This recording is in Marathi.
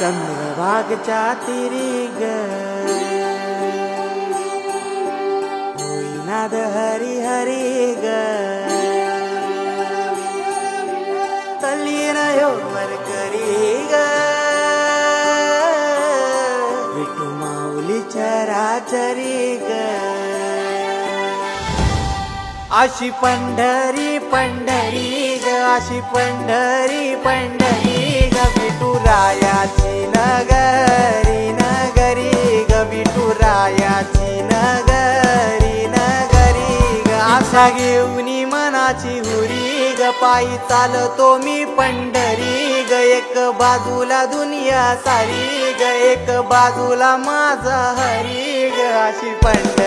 चंद्रभागच्या तिरी ग होईनाद हरी हरी ग तल्लीन यो वरकरी ग विठू माऊली चराचरी ग अशी पंढरी पंढरी ग अशी पंढरी पंढरी ग विठुरायाची नगरी नगरी ग विठुरायाची नगरी नगरी ग आशा घेऊनी मनाची हुरी ग पायी चालतो मी पंढरी ग एक बाजूला दुनिया सारी ग एक बाजूला माझा हरी ग अशी पंढरी